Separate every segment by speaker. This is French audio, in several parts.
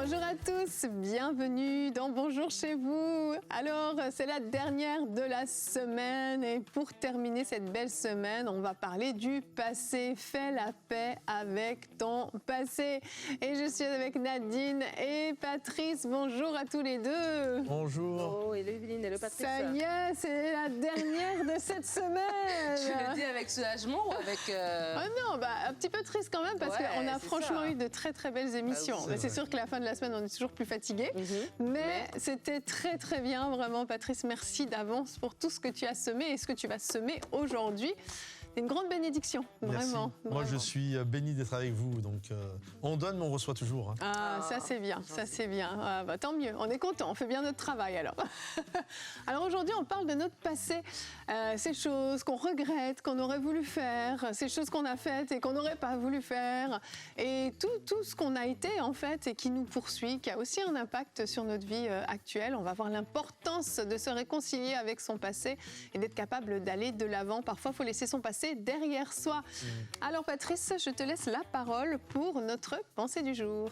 Speaker 1: Bonjour à tous, bienvenue dans Bonjour chez vous. Alors, c'est la dernière de la semaine et pour terminer cette belle semaine, on va parler du passé. Fais la paix avec ton passé. Et je suis avec Nadine et Patrice. Bonjour à tous les deux.
Speaker 2: Bonjour.
Speaker 3: Oh, hello Evelyne, hello Patrice.
Speaker 1: Ça y est, c'est la dernière de cette semaine.
Speaker 3: Tu le dis avec soulagement ou avec...
Speaker 1: Oh non, un petit peu triste quand même parce
Speaker 3: Ouais,
Speaker 1: qu'on a
Speaker 3: c'est
Speaker 1: franchement
Speaker 3: ça.
Speaker 1: eu de très très belles émissions.
Speaker 3: oui,
Speaker 1: Mais c'est sûr que la fin de la semaine, on est toujours plus fatigué. Mais c'était très très bien, vraiment Patrice, merci d'avance pour tout ce que tu as semé et ce que tu vas semer aujourd'hui. C'est une grande bénédiction, vraiment.
Speaker 2: Merci. Moi, je
Speaker 1: vraiment.
Speaker 2: suis béni d'être avec vous. Donc, on donne, mais on reçoit toujours. Hein.
Speaker 1: Ah, ça c'est bien, ça c'est bien. Ah, tant mieux, on est content, on fait bien notre travail alors. Alors aujourd'hui, on parle de notre passé, ces choses qu'on regrette, qu'on aurait voulu faire, ces choses qu'on a faites et qu'on n'aurait pas voulu faire, et tout ce qu'on a été en fait et qui nous poursuit, qui a aussi un impact sur notre vie actuelle. On va voir l'importance de se réconcilier avec son passé et d'être capable d'aller de l'avant. Parfois, il faut laisser son passé derrière soi. Alors Patrice, je te laisse la parole pour notre pensée du jour.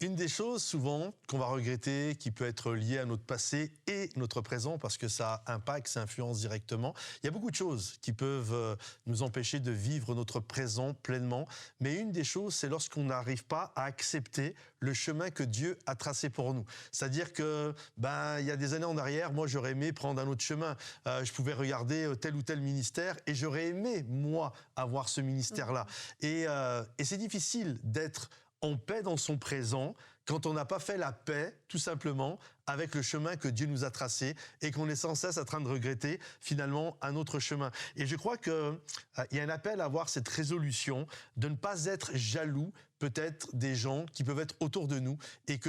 Speaker 2: Une des choses souvent qu'on va regretter, qui peut être liée à notre passé et notre présent, parce que ça impacte, ça influence directement. Il y a beaucoup de choses qui peuvent nous empêcher de vivre notre présent pleinement. Mais une des choses, c'est lorsqu'on n'arrive pas à accepter le chemin que Dieu a tracé pour nous. C'est-à-dire que, il y a des années en arrière, moi, j'aurais aimé prendre un autre chemin. Je pouvais regarder tel ou tel ministère et j'aurais aimé, moi, avoir ce ministère-là. Et c'est difficile d'être en paix dans son présent quand on n'a pas fait la paix, tout simplement, avec le chemin que Dieu nous a tracé et qu'on est sans cesse en train de regretter, finalement, un autre chemin. Et je crois qu'il y a un appel à avoir cette résolution de ne pas être jaloux, peut-être, des gens qui peuvent être autour de nous et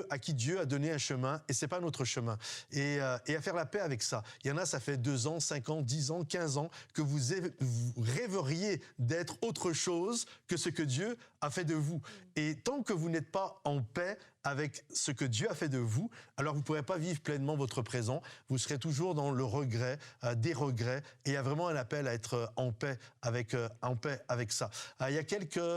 Speaker 2: à qui Dieu a donné un chemin et c'est pas notre chemin. Et à faire la paix avec ça. Il y en a, ça fait 2 ans, 5 ans, 10 ans, 15 ans que vous rêveriez d'être autre chose que ce que Dieu a fait de vous. Et tant que vous n'êtes pas en paix avec ce que Dieu a fait de vous, alors vous ne pourrez pas vivre pleinement votre présent. Vous serez toujours dans le regret, des regrets. Et il y a vraiment un appel à être en paix avec ça.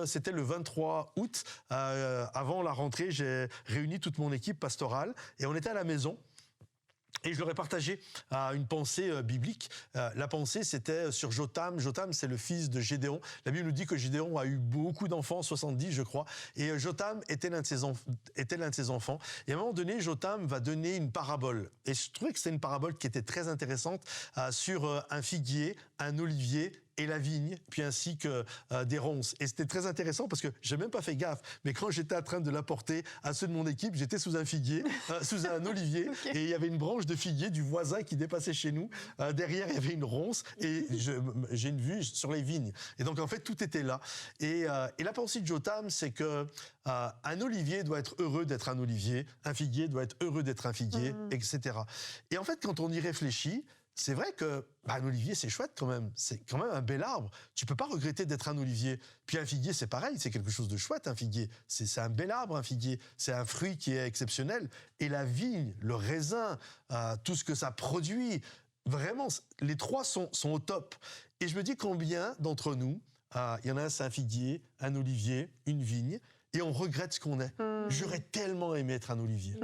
Speaker 2: C'était le 23 août, avant la rentrée, j'ai réuni toute mon équipe pastorale et on était à la maison. Et je leur ai partagé une pensée biblique. La pensée, c'était sur Jotham. Jotham, c'est le fils de Gédéon. La Bible nous dit que Gédéon a eu beaucoup d'enfants, 70 je crois. Et Jotham était l'un de ses enfants. Et à un moment donné, Jotham va donner une parabole. Et je trouvais que c'était une parabole qui était très intéressante sur un figuier, un olivier et la vigne, puis ainsi que des ronces. Et c'était très intéressant parce que j'ai même pas fait gaffe. Mais quand j'étais en train de l'apporter à ceux de mon équipe, j'étais sous un figuier, sous un olivier, okay. Et il y avait une branche de figuier du voisin qui dépassait chez nous. Derrière, il y avait une ronce et j'ai une vue sur les vignes. Et donc, en fait, tout était là. Et la pensée de Jotham, c'est que un olivier doit être heureux d'être un olivier, un figuier doit être heureux d'être un figuier, etc. Et en fait, quand on y réfléchit, c'est vrai que un olivier, c'est chouette quand même. C'est quand même un bel arbre. Tu peux pas regretter d'être un olivier. Puis un figuier, c'est pareil. C'est quelque chose de chouette, un figuier. C'est un bel arbre, un figuier. C'est un fruit qui est exceptionnel. Et la vigne, le raisin, tout ce que ça produit, vraiment, les trois sont au top. Et je me dis combien d'entre nous, il y en a un, c'est un figuier, un olivier, une vigne, et on regrette ce qu'on est. J'aurais tellement aimé être un olivier.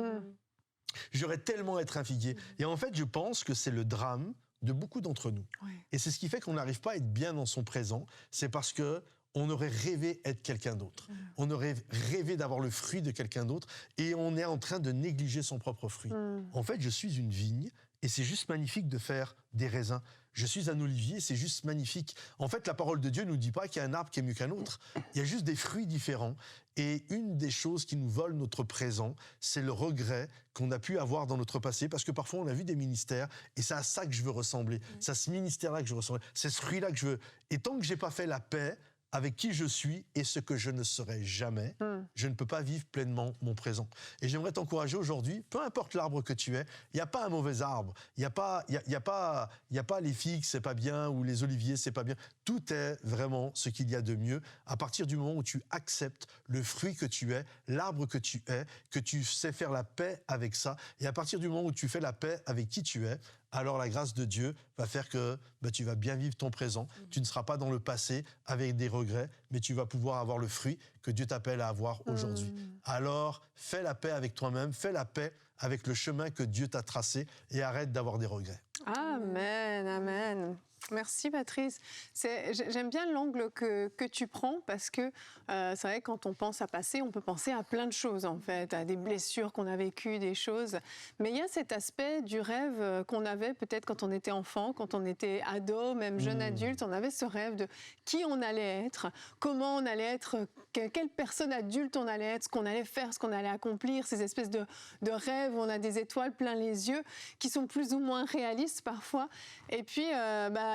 Speaker 2: J'aurais tellement être un figuier. Et en fait, je pense que c'est le drame de beaucoup d'entre nous. Ouais. Et c'est ce qui fait qu'on n'arrive pas à être bien dans son présent. C'est parce que on aurait rêvé être quelqu'un d'autre. On aurait rêvé d'avoir le fruit de quelqu'un d'autre. Et on est en train de négliger son propre fruit. En fait, je suis une vigne et c'est juste magnifique de faire des raisins. Je suis un olivier, c'est juste magnifique. En fait, la parole de Dieu ne nous dit pas qu'il y a un arbre qui est mieux qu'un autre. Il y a juste des fruits différents. Et une des choses qui nous vole notre présent, c'est le regret qu'on a pu avoir dans notre passé. Parce que parfois, on a vu des ministères et c'est à ça que je veux ressembler. C'est à ce ministère-là que je veux ressembler. C'est ce fruit-là que je veux. Et tant que je n'ai pas fait la paix avec qui je suis et ce que je ne serai jamais, je ne peux pas vivre pleinement mon présent. Et j'aimerais t'encourager aujourd'hui, peu importe l'arbre que tu es, il n'y a pas un mauvais arbre, il n'y a pas les figues, c'est pas bien, ou les oliviers, c'est pas bien. Tout est vraiment ce qu'il y a de mieux à partir du moment où tu acceptes le fruit que tu es, l'arbre que tu es, que tu sais faire la paix avec ça, et à partir du moment où tu fais la paix avec qui tu es, alors la grâce de Dieu va faire que tu vas bien vivre ton présent. Tu ne seras pas dans le passé avec des regrets, mais tu vas pouvoir avoir le fruit que Dieu t'appelle à avoir aujourd'hui. Alors, fais la paix avec toi-même, fais la paix avec le chemin que Dieu t'a tracé et arrête d'avoir des regrets.
Speaker 1: Amen, amen. Merci Patrice. J'aime bien l'angle que tu prends parce que c'est vrai que quand on pense à passé, on peut penser à plein de choses en fait, à des blessures qu'on a vécues, des choses. Mais il y a cet aspect du rêve qu'on avait peut-être quand on était enfant, quand on était ado, même jeune adulte. On avait ce rêve de qui on allait être, comment on allait être, quelle personne adulte on allait être, ce qu'on allait faire, ce qu'on allait accomplir, ces espèces de rêves où on a des étoiles plein les yeux qui sont plus ou moins réalistes parfois. Et puis,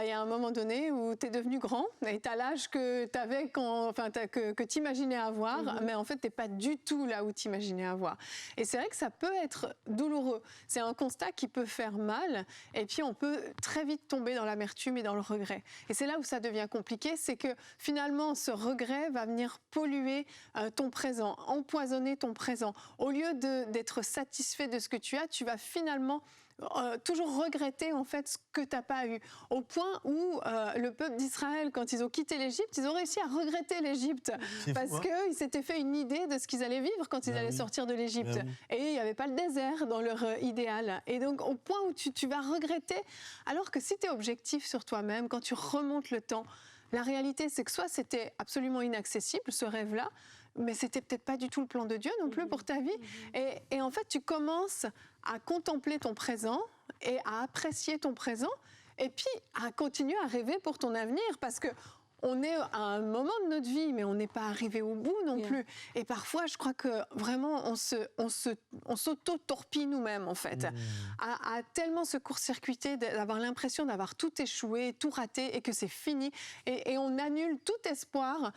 Speaker 1: il y a un moment donné où tu es devenu grand et tu as l'âge que tu avais que tu imaginais avoir, mais en fait, tu n'es pas du tout là où tu imaginais avoir. Et c'est vrai que ça peut être douloureux. C'est un constat qui peut faire mal et puis on peut très vite tomber dans l'amertume et dans le regret. Et c'est là où ça devient compliqué, c'est que finalement, ce regret va venir polluer ton présent, empoisonner ton présent. Au lieu d'être satisfait de ce que tu as, tu vas finalement toujours regretter en fait ce que tu n'as pas eu. Au point où le peuple d'Israël, quand ils ont quitté l'Égypte, ils ont réussi à regretter l'Égypte parce qu'ils s'étaient fait une idée de ce qu'ils allaient vivre quand ils allaient sortir de l'Égypte. Et il n'y avait pas le désert dans leur idéal. Et donc au point où tu vas regretter, alors que si tu es objectif sur toi-même, quand tu remontes le temps, la réalité c'est que soit c'était absolument inaccessible ce rêve-là, mais c'était peut-être pas du tout le plan de Dieu non plus pour ta vie. Et en fait, tu commences à contempler ton présent et à apprécier ton présent et puis à continuer à rêver pour ton avenir parce que on est à un moment de notre vie, mais on n'est pas arrivé au bout non plus. Et parfois, je crois que vraiment, on s'auto-torpille nous-mêmes, en fait, à tellement se court-circuiter, d'avoir l'impression d'avoir tout échoué, tout raté, et que c'est fini. Et on annule tout espoir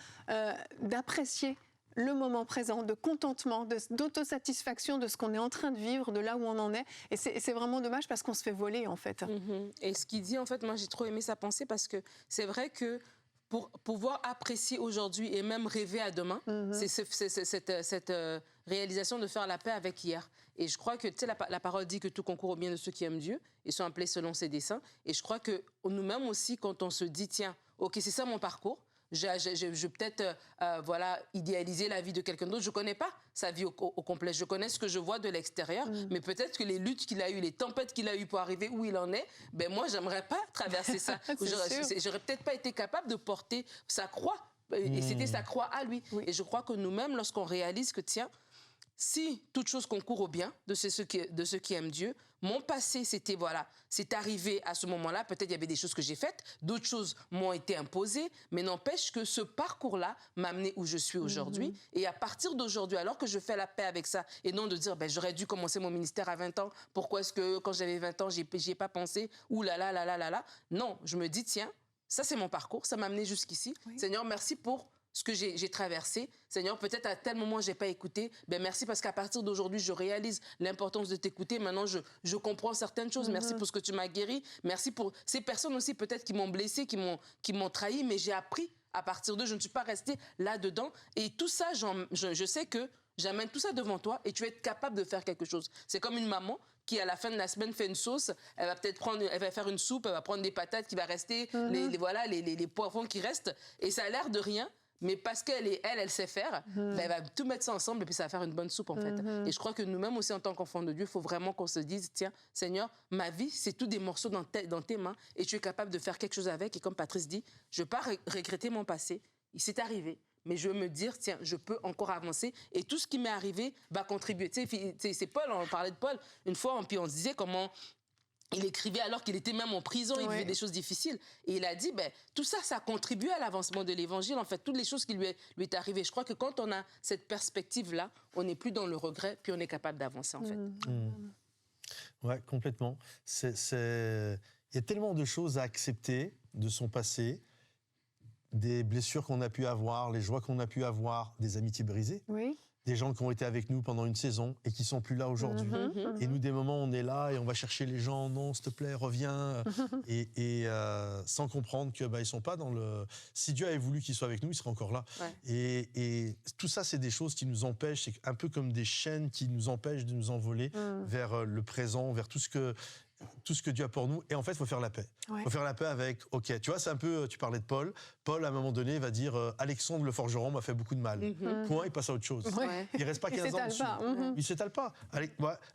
Speaker 1: d'apprécier le moment présent, de contentement, d'autosatisfaction de ce qu'on est en train de vivre, de là où on en est. Et c'est vraiment dommage parce qu'on se fait voler, en fait.
Speaker 3: Et ce qu'il dit, en fait, moi, j'ai trop aimé sa pensée parce que c'est vrai que pour pouvoir apprécier aujourd'hui et même rêver à demain, c'est cette réalisation de faire la paix avec hier. Et je crois que, tu sais, la parole dit que tout concourt au bien de ceux qui aiment Dieu et sont appelés selon ses desseins. Et je crois que nous-mêmes aussi, quand on se dit, tiens, OK, c'est ça mon parcours, je vais peut-être idéaliser la vie de quelqu'un d'autre. Je ne connais pas sa vie au complet. Je connais ce que je vois de l'extérieur. Mais peut-être que les luttes qu'il a eues, les tempêtes qu'il a eues pour arriver où il en est, ben moi, je n'aimerais pas traverser ça. J'aurais peut-être pas été capable de porter sa croix. Et c'était sa croix à lui. Et je crois que nous-mêmes, lorsqu'on réalise que, tiens, si toute chose concourt au bien de ceux qui aiment Dieu, mon passé, c'est arrivé à ce moment-là. Peut-être il y avait des choses que j'ai faites, d'autres choses m'ont été imposées, mais n'empêche que ce parcours-là m'a amené où je suis aujourd'hui. Et à partir d'aujourd'hui, alors que je fais la paix avec ça, et non de dire, j'aurais dû commencer mon ministère à 20 ans, pourquoi est-ce que quand j'avais 20 ans, j'y ai pas pensé, ouh là là là là là là. Non, je me dis, tiens, ça c'est mon parcours, ça m'a amené jusqu'ici. Seigneur, merci pour ce que j'ai traversé. Seigneur, peut-être à tel moment, je n'ai pas écouté. Merci parce qu'à partir d'aujourd'hui, je réalise l'importance de t'écouter. Maintenant, je comprends certaines choses. Merci pour ce que tu m'as guéri. Merci pour ces personnes aussi, peut-être, qui m'ont blessé, qui m'ont trahi, mais j'ai appris à partir d'eux. Je ne suis pas restée là-dedans. Et tout ça, je sais que j'amène tout ça devant toi et tu vas être capable de faire quelque chose. C'est comme une maman qui, à la fin de la semaine, fait une sauce. Elle va faire une soupe, elle va prendre des patates qui va rester, les poivrons qui restent. Et ça a l'air de rien. Mais parce qu'elle sait faire, elle va tout mettre ça ensemble et puis ça va faire une bonne soupe en fait. Et je crois que nous-mêmes aussi en tant qu'enfants de Dieu, il faut vraiment qu'on se dise, tiens, Seigneur, ma vie, c'est tous des morceaux dans tes mains et tu es capable de faire quelque chose avec. Et comme Patrice dit, je ne veux pas regretter mon passé, il s'est arrivé. Mais je veux me dire, tiens, je peux encore avancer et tout ce qui m'est arrivé va contribuer. Tu sais, c'est Paul, on parlait de Paul une fois, puis on se disait comment il écrivait alors qu'il était même en prison, il vivait des choses difficiles. Et il a dit, tout ça, ça a contribué à l'avancement de l'Évangile. En fait, toutes les choses qui lui est arrivées. Je crois que quand on a cette perspective-là, on n'est plus dans le regret, puis on est capable d'avancer, en fait.
Speaker 2: Ouais, complètement. Il y a tellement de choses à accepter de son passé, des blessures qu'on a pu avoir, les joies qu'on a pu avoir, des amitiés brisées. Oui. Des gens qui ont été avec nous pendant une saison et qui sont plus là aujourd'hui. Et nous, des moments, on est là et on va chercher les gens. Non, s'il te plaît, reviens. Et sans comprendre que ils sont pas dans le. Si Dieu avait voulu qu'ils soient avec nous, ils seraient encore là. Ouais. Et tout ça, c'est des choses qui nous empêchent. C'est un peu comme des chaînes qui nous empêchent de nous envoler vers le présent, vers tout ce que. tout ce que Dieu a pour nous. Et en fait, il faut faire la paix. Il faut faire la paix avec, OK, tu vois, c'est un peu, tu parlais de Paul. Paul, à un moment donné, va dire, Alexandre le forgeron m'a fait beaucoup de mal. Point, il passe à autre chose. Il ne reste pas 15 ans dessus. Il ne s'étale pas. Allez,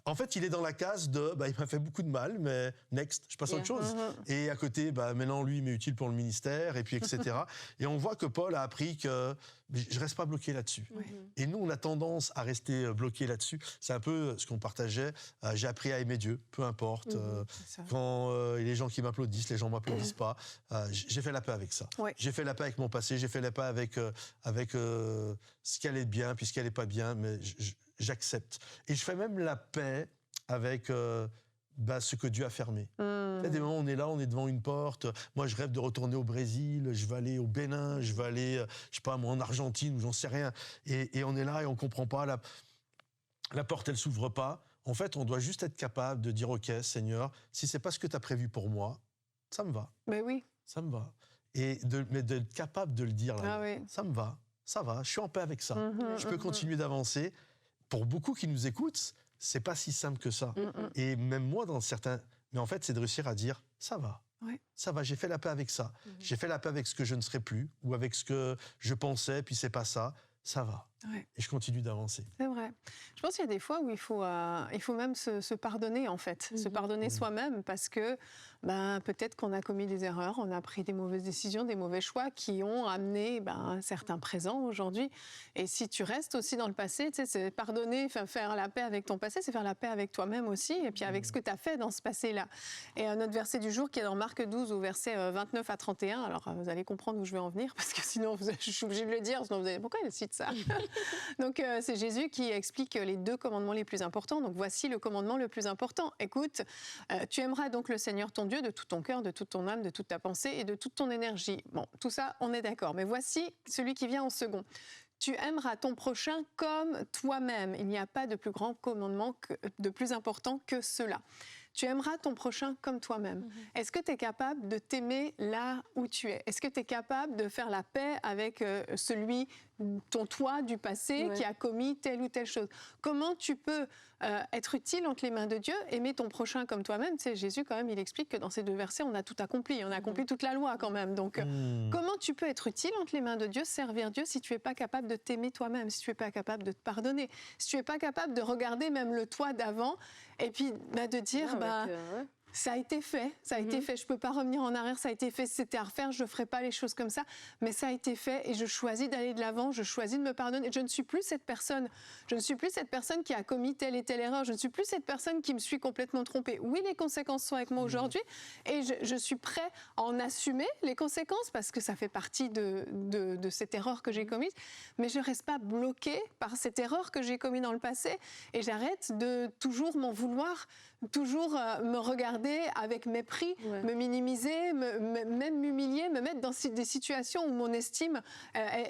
Speaker 2: en fait, il est dans la case de, il m'a fait beaucoup de mal, mais next, je passe à autre chose. Et à côté, maintenant, lui, il m'est utile pour le ministère, et puis etc. Et on voit que Paul a appris que je ne reste pas bloqué là-dessus. Et nous, on a tendance à rester bloqué là-dessus. C'est un peu ce qu'on partageait. J'ai appris à aimer Dieu, peu importe. Quand les gens qui m'applaudissent, les gens ne m'applaudissent pas. J'ai fait la paix avec ça. J'ai fait la paix avec mon passé, j'ai fait la paix avec ce qui allait bien, puis ce qui n'allait pas bien, mais j'accepte. Et je fais même la paix avec ce que Dieu a fermé. Il y a des moments où on est là, on est devant une porte. Moi, je rêve de retourner au Brésil, je vais aller au Bénin, je vais aller, je sais pas, moi, en Argentine, ou j'en sais rien. Et on est là et on ne comprend pas. La porte, elle ne s'ouvre pas. En fait, on doit juste être capable de dire, OK, Seigneur, si ce n'est pas ce que tu as prévu pour moi, ça me va.
Speaker 1: Mais oui. Ça
Speaker 2: me va. Mais d'être capable de le dire, là, ça me va, ça va, je suis en paix avec ça. Je peux continuer d'avancer. Pour beaucoup qui nous écoutent, c'est pas si simple que ça. Et même moi, dans certains... Mais en fait, c'est de réussir à dire, ça va. Ça va, j'ai fait la paix avec ça. J'ai fait la paix avec ce que je ne serai plus, ou avec ce que je pensais, puis c'est pas ça. Ça va. Et je continue d'avancer.
Speaker 1: C'est vrai. Je pense qu'il y a des fois où il faut même se pardonner, en fait. Se pardonner soi-même, parce que peut-être qu'on a commis des erreurs, on a pris des mauvaises décisions, des mauvais choix qui ont amené un certain présent aujourd'hui. Et si tu restes aussi dans le passé, tu sais, c'est pardonner, faire la paix avec ton passé, c'est faire la paix avec toi-même aussi, et puis avec ce que tu as fait dans ce passé-là. Et notre verset du jour, qui est dans Marc 12, au verset 29 à 31, alors vous allez comprendre où je vais en venir, parce que sinon, je suis obligée de le dire, sinon vous allez, pourquoi il cite ça? Donc, c'est Jésus qui explique les 2 commandements les plus importants. Donc, voici le commandement le plus important. Écoute, tu aimeras donc le Seigneur ton Dieu de tout ton cœur, de toute ton âme, de toute ta pensée et de toute ton énergie. Bon, tout ça, on est d'accord. Mais voici celui qui vient en second. Tu aimeras ton prochain comme toi-même. Il n'y a pas de plus grand commandement, de plus important que cela. Tu aimeras ton prochain comme toi-même. Est-ce que tu es capable de t'aimer là où tu es? Est-ce que tu es capable de faire la paix avec ton toi du passé qui a commis telle ou telle chose? Comment tu peux être utile entre les mains de Dieu, aimer ton prochain comme toi-même? Tu sais, Jésus, quand même, il explique que dans ces 2 versets, on a tout accompli. On a accompli toute la loi, quand même. Donc, comment tu peux être utile entre les mains de Dieu, servir Dieu, si tu n'es pas capable de t'aimer toi-même, si tu n'es pas capable de te pardonner, si tu n'es pas capable de regarder même le toi d'avant et puis de dire, ça a été fait, ça a été fait, je ne peux pas revenir en arrière, ça a été fait, si c'était à refaire, je ne ferais pas les choses comme ça, mais ça a été fait et je choisis d'aller de l'avant, je choisis de me pardonner. Je ne suis plus cette personne, qui a commis telle et telle erreur, je ne suis plus cette personne qui me suis complètement trompée. Oui, les conséquences sont avec moi aujourd'hui et je suis prêt à en assumer les conséquences parce que ça fait partie de cette erreur que j'ai commise, mais je ne reste pas bloquée par cette erreur que j'ai commise dans le passé et j'arrête de toujours m'en vouloir, toujours me regarder avec mépris, me minimiser, même m'humilier, me mettre dans des situations où mon estime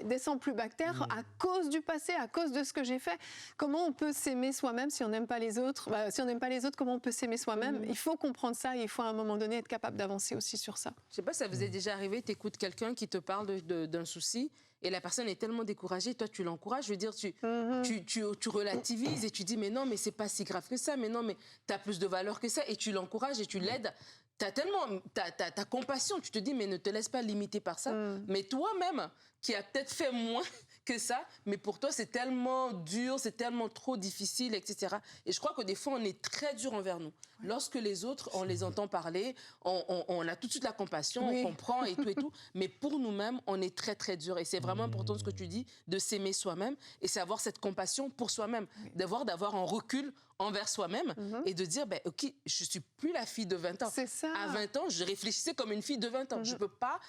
Speaker 1: descend plus bas que terre à cause du passé, à cause de ce que j'ai fait. Comment on peut s'aimer soi-même si on n'aime pas les autres? Si on n'aime pas les autres, comment on peut s'aimer soi-même? Il faut comprendre ça et il faut à un moment donné être capable d'avancer aussi sur ça.
Speaker 3: Je ne sais pas si ça vous est déjà arrivé, tu écoutes quelqu'un qui te parle d'un souci et la personne est tellement découragée, toi tu l'encourages, je veux dire, tu relativises et tu dis mais non, mais c'est pas si grave que ça, mais non, mais tu as plus de valeur que ça et tu l'encourages et tu l'aides. T'as compassion, tu te dis mais ne te laisse pas limiter par ça. Mais toi-même, qui a peut-être fait moins que ça, mais pour toi c'est tellement dur, c'est tellement trop difficile, etc. Et je crois que des fois on est très dur envers nous. Lorsque les autres, on les entend parler, on a tout de suite la compassion, on comprend et tout. Mais pour nous-mêmes, on est très très dur. Et c'est vraiment important ce que tu dis, de s'aimer soi-même et c'est avoir cette compassion pour soi-même, d'avoir un recul envers soi-même et de dire, ok, je ne suis plus la fille de 20 ans.
Speaker 1: C'est ça.
Speaker 3: À 20 ans, je réfléchissais comme une fille de 20 ans. Je ne peux pas,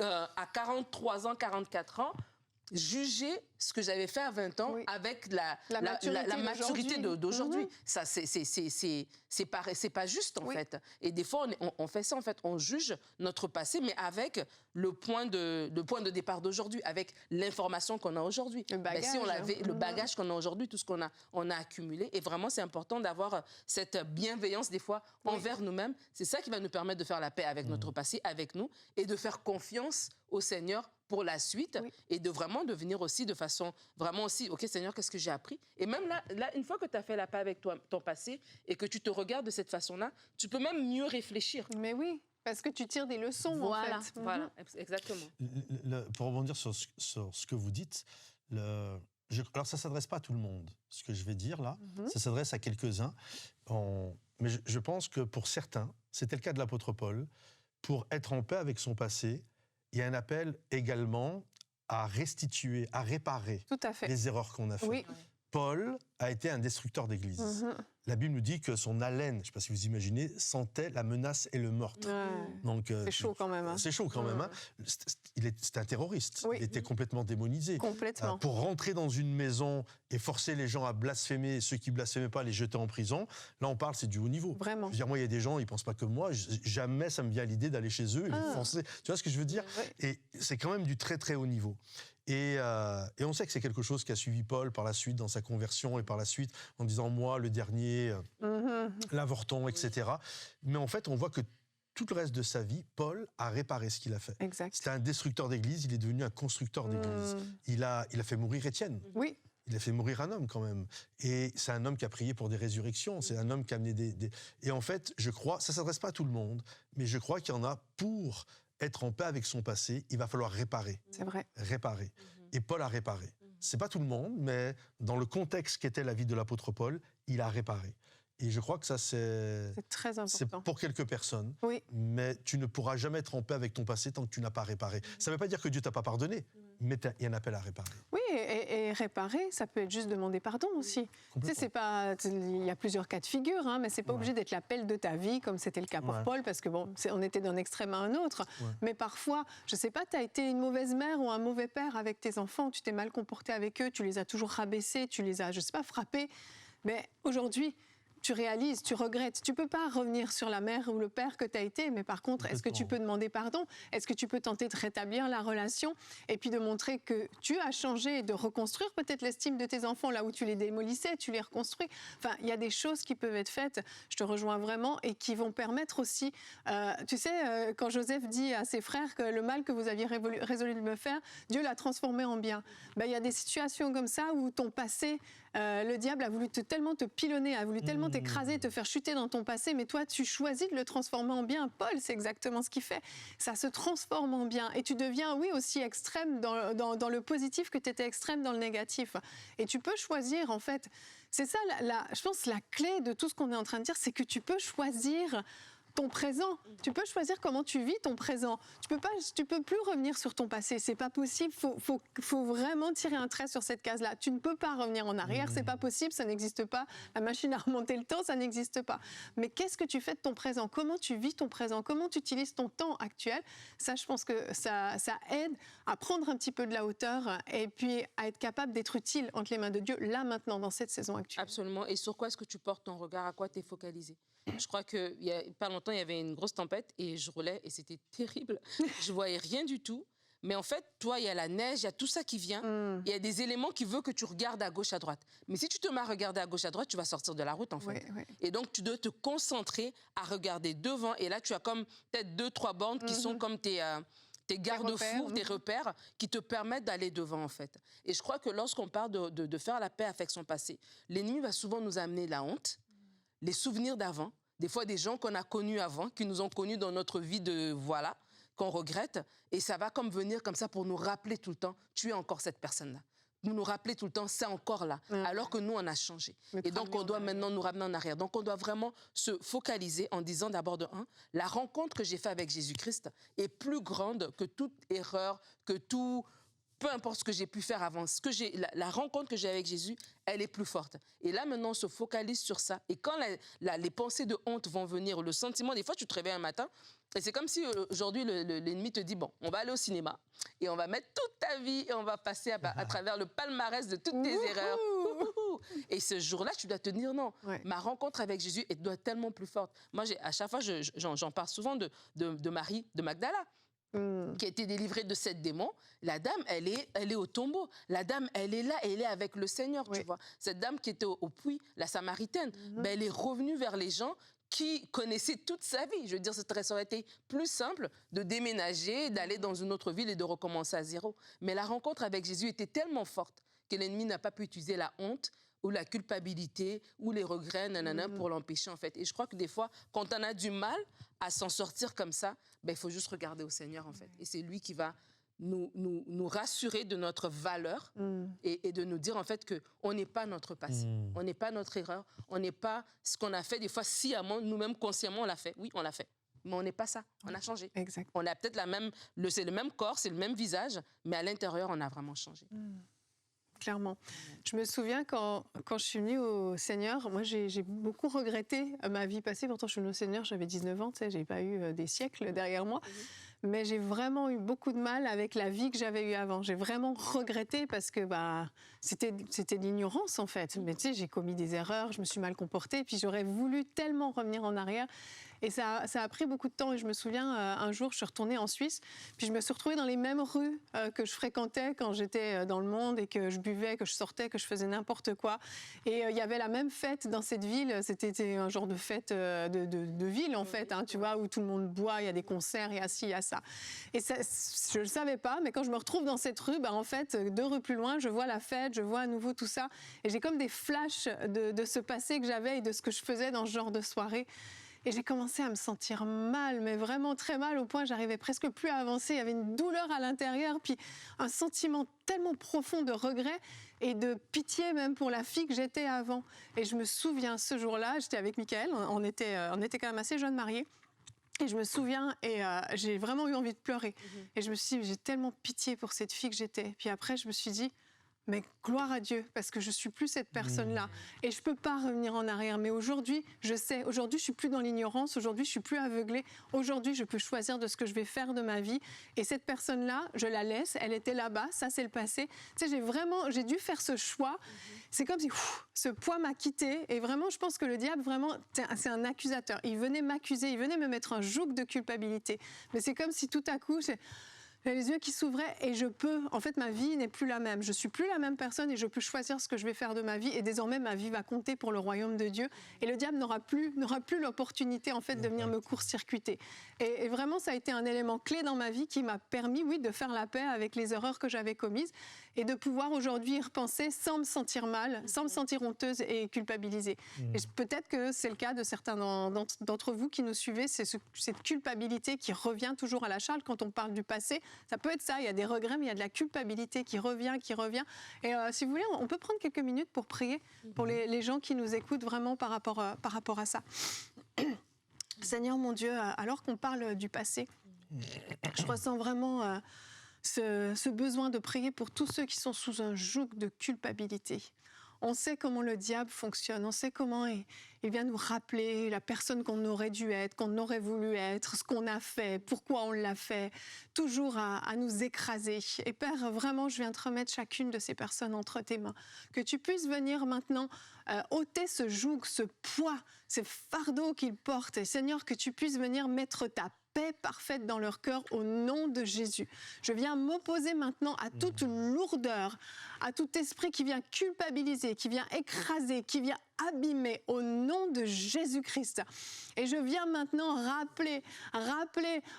Speaker 3: à 43 ans, 44 ans, juger ce que j'avais fait à 20 ans avec la maturité d'aujourd'hui. Ça, c'est pas juste, en fait. Et des fois, on fait ça, en fait. On juge notre passé, mais avec le point de départ d'aujourd'hui, avec l'information qu'on a aujourd'hui. Si on avait le bagage qu'on a aujourd'hui, tout ce qu'on a accumulé. Et vraiment, c'est important d'avoir cette bienveillance, des fois, envers nous-mêmes. C'est ça qui va nous permettre de faire la paix avec notre passé, avec nous, et de faire confiance au Seigneur pour la suite et de vraiment devenir aussi de façon vraiment aussi, OK Seigneur, qu'est-ce que j'ai appris? Et même là, une fois que tu as fait la paix avec toi, ton passé et que tu te regardes de cette façon-là, tu peux même mieux réfléchir.
Speaker 1: Mais oui, parce que tu tires des leçons,
Speaker 3: voilà,
Speaker 1: en fait.
Speaker 3: Voilà, exactement.
Speaker 2: Pour rebondir sur ce que vous dites, alors ça ne s'adresse pas à tout le monde, ce que je vais dire là, ça s'adresse à quelques-uns. Mais je pense que pour certains, c'était le cas de l'apôtre Paul, pour être en paix avec son passé, il y a un appel également à restituer, à réparer les erreurs qu'on a faites. Oui. Paul a été un destructeur d'église. La Bible nous dit que son haleine, je ne sais pas si vous imaginez, sentait la menace et le meurtre. Donc,
Speaker 1: c'est chaud quand même. Hein.
Speaker 2: C'est chaud quand même. Hein. C'était un terroriste. Oui. Il était complètement démonisé.
Speaker 1: Complètement.
Speaker 2: Pour rentrer dans une maison et forcer les gens à blasphémer, ceux qui ne blasphémaient pas, les jeter en prison, là on parle, c'est du haut niveau.
Speaker 1: Vraiment.
Speaker 2: Je veux dire, moi, il y a des gens, ils ne pensent pas comme moi. Jamais ça me vient à l'idée d'aller chez eux et les forcer. Tu vois ce que je veux dire? Et c'est quand même du très très haut niveau. Et on sait que c'est quelque chose qui a suivi Paul par la suite dans sa conversion et par la suite en disant moi le dernier, l'avorton, etc. Mais en fait on voit que tout le reste de sa vie, Paul a réparé ce qu'il a fait.
Speaker 1: Exact.
Speaker 2: C'était un destructeur d'église, il est devenu un constructeur d'église. Il a fait mourir Étienne.
Speaker 1: Oui.
Speaker 2: Il a fait mourir un homme quand même. Et c'est un homme qui a prié pour des résurrections. C'est un homme qui a amené des... Et en fait, je crois, ça ne s'adresse pas à tout le monde, mais je crois qu'il y en a pour être en paix avec son passé, il va falloir réparer.
Speaker 1: C'est vrai.
Speaker 2: Réparer. Et Paul a réparé. C'est pas tout le monde, mais dans le contexte qu'était la vie de l'apôtre Paul, il a réparé. Et je crois que ça, c'est
Speaker 1: très important.
Speaker 2: C'est pour quelques personnes.
Speaker 1: Oui.
Speaker 2: Mais tu ne pourras jamais être en paix avec ton passé tant que tu n'as pas réparé. Ça ne veut pas dire que Dieu t'a pas pardonné, mais il y a un appel à réparer.
Speaker 1: Oui, et réparer, ça peut être juste demander pardon aussi. Tu sais, c'est pas, il y a plusieurs cas de figure, hein, mais c'est pas obligé d'être l'appel de ta vie, comme c'était le cas pour Paul, parce que bon, on était d'un extrême à un autre. Mais parfois, je sais pas, tu as été une mauvaise mère ou un mauvais père avec tes enfants, tu t'es mal comporté avec eux, tu les as toujours rabaissés, tu les as, je sais pas, frappés. Mais aujourd'hui, tu réalises, tu regrettes. Tu ne peux pas revenir sur la mère ou le père que tu as été, mais par contre, est-ce que tu peux demander pardon? Est-ce que tu peux tenter de rétablir la relation et puis de montrer que tu as changé et de reconstruire peut-être l'estime de tes enfants là où tu les démolissais, tu les reconstruis. Enfin, il y a des choses qui peuvent être faites, je te rejoins vraiment, et qui vont permettre aussi, tu sais, quand Joseph dit à ses frères que le mal que vous aviez résolu de me faire, Dieu l'a transformé en bien. Ben, il y a des situations comme ça où ton passé, le diable a voulu tellement te pilonner, a voulu tellement t'écraser, te faire chuter dans ton passé, mais toi, tu choisis de le transformer en bien. Paul, c'est exactement ce qu'il fait. Ça se transforme en bien. Et tu deviens, oui, aussi extrême dans le positif que tu étais extrême dans le négatif. Et tu peux choisir, en fait, c'est ça, je pense, la clé de tout ce qu'on est en train de dire, c'est que tu peux choisir ton présent. Tu peux choisir comment tu vis ton présent. Tu peux plus revenir sur ton passé. C'est pas possible. Faut vraiment tirer un trait sur cette case-là. Tu ne peux pas revenir en arrière. C'est pas possible. Ça n'existe pas. La machine à remonter le temps, ça n'existe pas. Mais qu'est-ce que tu fais de ton présent? Comment tu vis ton présent? Comment tu utilises ton temps actuel? Ça, je pense que ça aide à prendre un petit peu de la hauteur et puis à être capable d'être utile entre les mains de Dieu, là, maintenant, dans cette saison actuelle.
Speaker 3: Absolument. Et sur quoi est-ce que tu portes ton regard? À quoi tu es focalisé? Je crois qu'il y a pas longtemps, il y avait une grosse tempête et je roulais et c'était terrible. Je voyais rien du tout. Mais en fait, toi, il y a la neige, il y a tout ça qui vient. Il y a des éléments qui veulent que tu regardes à gauche, à droite. Mais si tu te mets à regarder à gauche, à droite, tu vas sortir de la route, en fait.
Speaker 1: Oui.
Speaker 3: Et donc, tu dois te concentrer à regarder devant. Et là, tu as comme peut-être 2-3 bandes qui sont comme tes garde-fous, tes repères qui te permettent d'aller devant, en fait. Et je crois que lorsqu'on parle de faire la paix avec son passé, l'ennemi va souvent nous amener la honte, les souvenirs d'avant, des fois des gens qu'on a connus avant, qui nous ont connus dans notre vie qu'on regrette, et ça va comme venir comme ça pour nous rappeler tout le temps, tu es encore cette personne-là. Nous rappeler tout le temps, c'est encore là, alors que nous, on a changé. Et donc, on doit maintenant nous ramener en arrière. Donc, on doit vraiment se focaliser en disant d'abord la rencontre que j'ai faite avec Jésus-Christ est plus grande que toute erreur, que tout... Peu importe ce que j'ai pu faire avant, la rencontre que j'ai avec Jésus, elle est plus forte. Et là, maintenant, on se focalise sur ça. Et quand les pensées de honte vont venir, le sentiment, des fois, tu te réveilles un matin, et c'est comme si aujourd'hui, l'ennemi te dit, bon, on va aller au cinéma, et on va mettre toute ta vie, et on va passer à travers le palmarès de toutes tes erreurs. Et ce jour-là, tu dois te dire, non, ma rencontre avec Jésus, elle doit être tellement plus forte. Moi, à chaque fois, j'en parle souvent de Marie, de Magdala, qui a été délivrée de 7 démons. La dame, elle est au tombeau. La dame, elle est là, elle est avec le Seigneur, tu vois. Cette dame qui était au puits, la Samaritaine, elle est revenue vers les gens qui connaissait toute sa vie. Je veux dire, ça aurait été plus simple de déménager, d'aller dans une autre ville et de recommencer à zéro. Mais la rencontre avec Jésus était tellement forte que l'ennemi n'a pas pu utiliser la honte ou la culpabilité ou les regrets pour l'empêcher, en fait. Et je crois que des fois, quand on a du mal à s'en sortir comme ça, ben, il faut juste regarder au Seigneur, en fait. Et c'est lui qui va nous rassurer de notre valeur et de nous dire en fait qu'on n'est pas notre passé, on n'est pas notre erreur, on n'est pas ce qu'on a fait des fois sciemment, nous-mêmes consciemment on l'a fait, oui on l'a fait, mais on n'est pas ça, on a changé.
Speaker 1: Exact.
Speaker 3: On a peut-être c'est le même corps, c'est le même visage, mais à l'intérieur on a vraiment changé.
Speaker 1: Clairement. Je me souviens quand je suis venue au Seigneur, moi j'ai beaucoup regretté ma vie passée. Pourtant je suis venue au Seigneur, j'avais 19 ans, tu sais, j'ai pas eu des siècles derrière moi. Mais j'ai vraiment eu beaucoup de mal avec la vie que j'avais eue avant. J'ai vraiment regretté parce que c'était de l'ignorance en fait. Mais tu sais, j'ai commis des erreurs, je me suis mal comportée, puis j'aurais voulu tellement revenir en arrière. Et ça a pris beaucoup de temps. Et je me souviens, un jour, je suis retournée en Suisse, puis je me suis retrouvée dans les mêmes rues que je fréquentais quand j'étais dans le monde et que je buvais, que je sortais, que je faisais n'importe quoi. Et il y avait la même fête dans cette ville. C'était un genre de fête de ville, en fait, hein, tu vois, où tout le monde boit, il y a des concerts, il y a ci, il y a ça. Et ça, je ne le savais pas, mais quand je me retrouve dans cette rue, en fait, 2 rues plus loin, je vois la fête, je vois à nouveau tout ça. Et j'ai comme des flashs de ce passé que j'avais et de ce que je faisais dans ce genre de soirée. Et j'ai commencé à me sentir mal, mais vraiment très mal, au point que j'arrivais presque plus à avancer. Il y avait une douleur à l'intérieur, puis un sentiment tellement profond de regret et de pitié même pour la fille que j'étais avant. Et je me souviens, ce jour-là, j'étais avec Michael, on était quand même assez jeunes mariés. Et je me souviens, et j'ai vraiment eu envie de pleurer. Et je me suis dit, j'ai tellement pitié pour cette fille que j'étais. Puis après, je me suis dit, mais gloire à Dieu, parce que je ne suis plus cette personne-là. Et je ne peux pas revenir en arrière. Mais aujourd'hui, je sais. Aujourd'hui, je ne suis plus dans l'ignorance. Aujourd'hui, je ne suis plus aveuglée. Aujourd'hui, je peux choisir de ce que je vais faire de ma vie. Et cette personne-là, je la laisse. Elle était là-bas. Ça, c'est le passé. Tu sais, j'ai dû faire ce choix. C'est comme si ce poids m'a quittée. Et vraiment, je pense que le diable, vraiment, c'est un accusateur. Il venait m'accuser. Il venait me mettre un joug de culpabilité. Mais c'est comme si tout à coup... J'ai les yeux qui s'ouvraient et en fait, ma vie n'est plus la même. Je suis plus la même personne et je peux choisir ce que je vais faire de ma vie. Et désormais, ma vie va compter pour le royaume de Dieu. Et le diable n'aura plus l'opportunité, en fait, de venir me court-circuiter. Et vraiment, ça a été un élément clé dans ma vie qui m'a permis, oui, de faire la paix avec les erreurs que j'avais commises et de pouvoir aujourd'hui y repenser sans me sentir mal, sans me sentir honteuse et culpabilisée. Et peut-être que c'est le cas de certains d'entre vous qui nous suivez, c'est cette culpabilité qui revient toujours à la charge quand on parle du passé. Ça peut être ça, il y a des regrets, mais il y a de la culpabilité qui revient. Et si vous voulez, on peut prendre quelques minutes pour prier pour les gens qui nous écoutent vraiment par rapport à ça. Seigneur mon Dieu, alors qu'on parle du passé, je ressens vraiment ce besoin de prier pour tous ceux qui sont sous un joug de culpabilité. On sait comment le diable fonctionne, on sait comment il vient nous rappeler la personne qu'on aurait dû être, qu'on aurait voulu être, ce qu'on a fait, pourquoi on l'a fait, toujours à nous écraser. Et Père, vraiment, je viens te remettre chacune de ces personnes entre tes mains. Que tu puisses venir maintenant ôter ce joug, ce poids, ce fardeau qu'ils portent. Et Seigneur, que tu puisses venir mettre ta paix parfaite dans leur cœur au nom de Jésus. Je viens m'opposer maintenant à toute lourdeur, à tout esprit qui vient culpabiliser, qui vient écraser, qui vient abîmer au nom de Jésus-Christ. Et je viens maintenant rappeler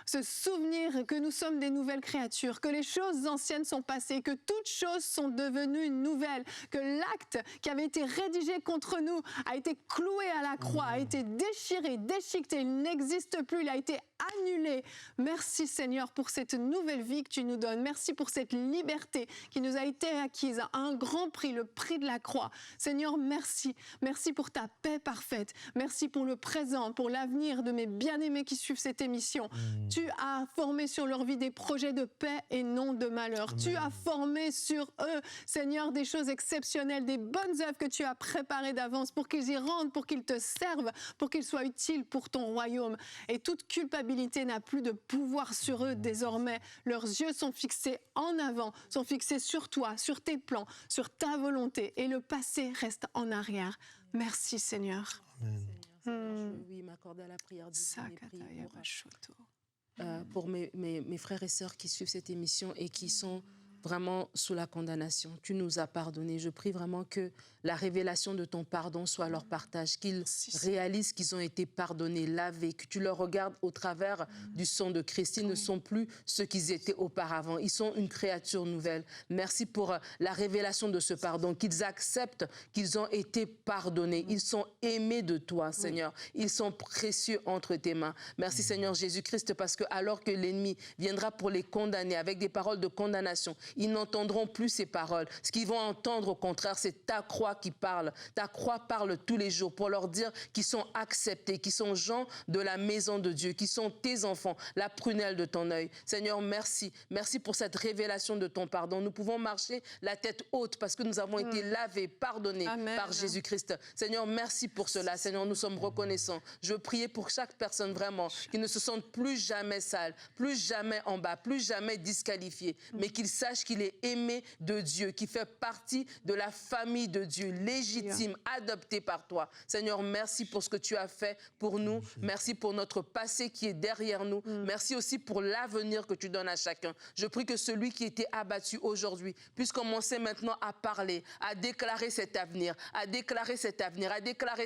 Speaker 1: ce souvenir que nous sommes des nouvelles créatures, que les choses anciennes sont passées, que toutes choses sont devenues nouvelles, que l'acte qui avait été rédigé contre nous a été cloué à la croix, a été déchiré, déchiqueté, il n'existe plus, il a été annulé. Merci Seigneur pour cette nouvelle vie que tu nous donnes. Merci pour cette liberté qui nous a été acquise à un grand prix, le prix de la croix. Seigneur, merci. Merci pour ta paix parfaite. Merci pour le présent, pour l'avenir de mes bien-aimés qui suivent cette émission. Tu as formé sur leur vie des projets de paix et non de malheur. Tu as formé sur eux, Seigneur, des choses exceptionnelles, des bonnes œuvres que tu as préparées d'avance pour qu'ils y rentrent, pour qu'ils te servent, pour qu'ils soient utiles pour ton royaume. Et toute culpabilité n'a plus de pouvoir sur eux désormais. Leurs yeux sont fixés en avant, sont fixés sur toi, sur tes plans, sur ta volonté. Et le passé reste en arrière. Merci Seigneur.
Speaker 3: Seigneur, oui, m'accorder à la prière du pour mes frères et sœurs qui suivent cette émission et qui sont vraiment sous la condamnation. Tu nous as pardonné. Je prie vraiment que la révélation de ton pardon soit leur partage, qu'ils réalisent qu'ils ont été pardonnés, lavés, que tu leur regardes au travers du sang de Christ. Ils ne sont plus ce qu'ils étaient auparavant. Ils sont une créature nouvelle. Merci pour la révélation de ce pardon, qu'ils acceptent qu'ils ont été pardonnés. Ils sont aimés de toi, Seigneur. Ils sont précieux entre tes mains. Merci, Seigneur Jésus-Christ, parce que alors que l'ennemi viendra pour les condamner avec des paroles de condamnation, ils n'entendront plus ces paroles. Ce qu'ils vont entendre, au contraire, c'est ta croix qui parle. Ta croix parle tous les jours pour leur dire qu'ils sont acceptés, qu'ils sont gens de la maison de Dieu, qu'ils sont tes enfants, la prunelle de ton œil. Seigneur, merci. Merci pour cette révélation de ton pardon. Nous pouvons marcher la tête haute parce que nous avons été lavés, pardonnés par Jésus-Christ. Seigneur, merci pour cela. Seigneur, nous sommes reconnaissants. Je veux prier pour chaque personne vraiment qui ne se sente plus jamais sale, plus jamais en bas, plus jamais disqualifié, mais qu'il sache qu'il est aimé de Dieu, qu'il fait partie de la famille de Dieu, légitime, adopté par toi. Seigneur, merci pour ce que tu as fait pour nous. Merci pour notre passé qui est derrière nous. Merci aussi pour l'avenir que tu donnes à chacun. Je prie que celui qui était abattu aujourd'hui puisse commencer maintenant à parler, à déclarer cet avenir, à déclarer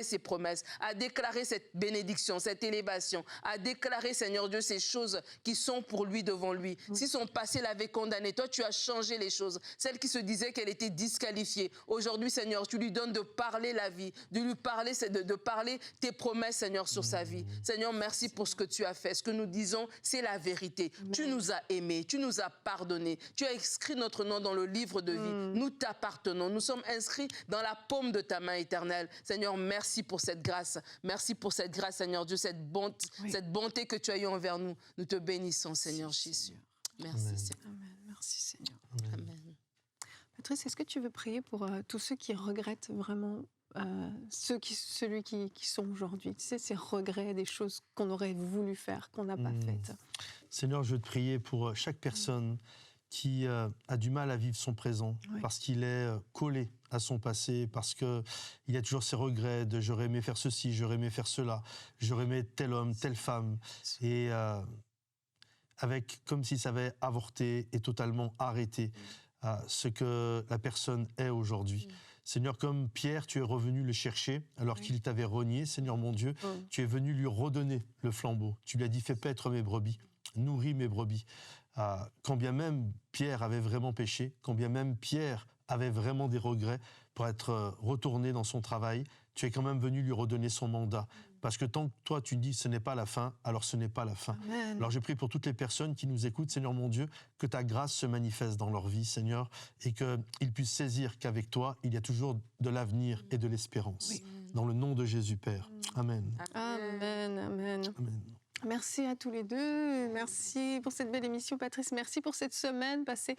Speaker 3: ses promesses, à déclarer cette bénédiction, cette élévation, à déclarer, Seigneur Dieu, ces choses qui sont pour lui devant lui. Si son passé l'avait condamné, toi, tu as changé les choses. Celle qui se disait qu'elle était disqualifiée, aujourd'hui, Seigneur, tu lui donnes de parler la vie, de lui parler, de parler tes promesses, Seigneur, sur sa vie. Seigneur, merci pour ce que tu as fait. Ce que nous disons, c'est la vérité. Tu nous as aimés, tu nous as pardonnés, tu as inscrit notre nom dans le livre de vie. Nous t'appartenons, nous sommes inscrits dans la paume de ta main éternelle. Seigneur, merci pour cette grâce. Merci pour cette grâce, Seigneur Dieu, cette bonté que tu as eue envers nous. Nous te bénissons, Seigneur Jésus. Merci, Seigneur.
Speaker 1: Amen. Merci, Seigneur.
Speaker 3: Amen.
Speaker 1: Patrice, est-ce que tu veux prier pour tous ceux qui regrettent vraiment ceux qui sont aujourd'hui? Tu sais, ces regrets, des choses qu'on aurait voulu faire, qu'on n'a pas faites.
Speaker 2: Seigneur, je veux te prier pour chaque personne qui a du mal à vivre son présent, parce qu'il est collé à son passé, parce qu'il y a toujours ces regrets de « j'aurais aimé faire ceci, j'aurais aimé faire cela, j'aurais aimé tel homme, telle femme ». Et avec comme si ça avait avorté et totalement arrêté ce que la personne est aujourd'hui. Seigneur, comme Pierre, tu es revenu le chercher alors qu'il t'avait renié, Seigneur mon Dieu, tu es venu lui redonner le flambeau. Tu lui as dit, fais paître mes brebis, nourris mes brebis. Quand bien même Pierre avait vraiment péché, quand bien même Pierre avait vraiment des regrets pour être retourné dans son travail, tu es quand même venu lui redonner son mandat. Parce que tant que toi, tu dis ce n'est pas la fin, alors ce n'est pas la fin.
Speaker 1: Amen.
Speaker 2: Alors je prie pour toutes les personnes qui nous écoutent, Seigneur mon Dieu, que ta grâce se manifeste dans leur vie, Seigneur, et qu'ils puissent saisir qu'avec toi, il y a toujours de l'avenir et de l'espérance. Oui. Dans le nom de Jésus, Père. Amen.
Speaker 1: Amen, amen. Amen. Merci à tous les deux. Merci pour cette belle émission, Patrice. Merci pour cette semaine passée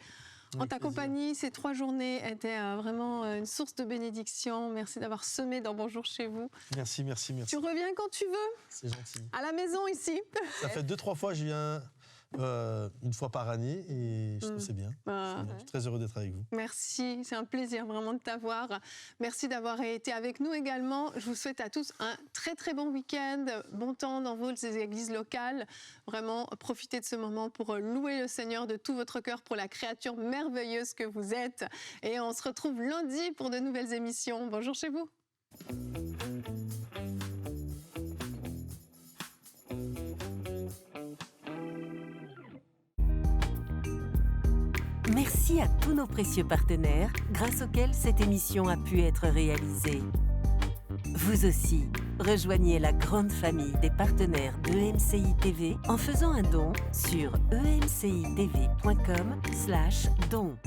Speaker 1: en ta compagnie. Ces 3 journées étaient vraiment une source de bénédiction. Merci d'avoir semé dans Bonjour chez vous.
Speaker 2: Merci, merci, merci.
Speaker 1: Tu reviens quand tu veux.
Speaker 2: C'est gentil.
Speaker 1: À la maison ici.
Speaker 2: Ça fait 2-3 fois, je viens une fois par année et je trouve que c'est bien. Je suis très heureux d'être avec vous.
Speaker 1: Merci, c'est un plaisir vraiment de t'avoir. Merci d'avoir été avec nous également. Je vous souhaite à tous un très très bon week-end, bon temps dans vos églises locales. Vraiment, profitez de ce moment pour louer le Seigneur de tout votre cœur pour la créature merveilleuse que vous êtes. Et on se retrouve lundi pour de nouvelles émissions. Bonjour chez vous.
Speaker 4: Merci à tous nos précieux partenaires, grâce auxquels cette émission a pu être réalisée. Vous aussi, rejoignez la grande famille des partenaires d'EMCI TV en faisant un don sur emcitv.com/don.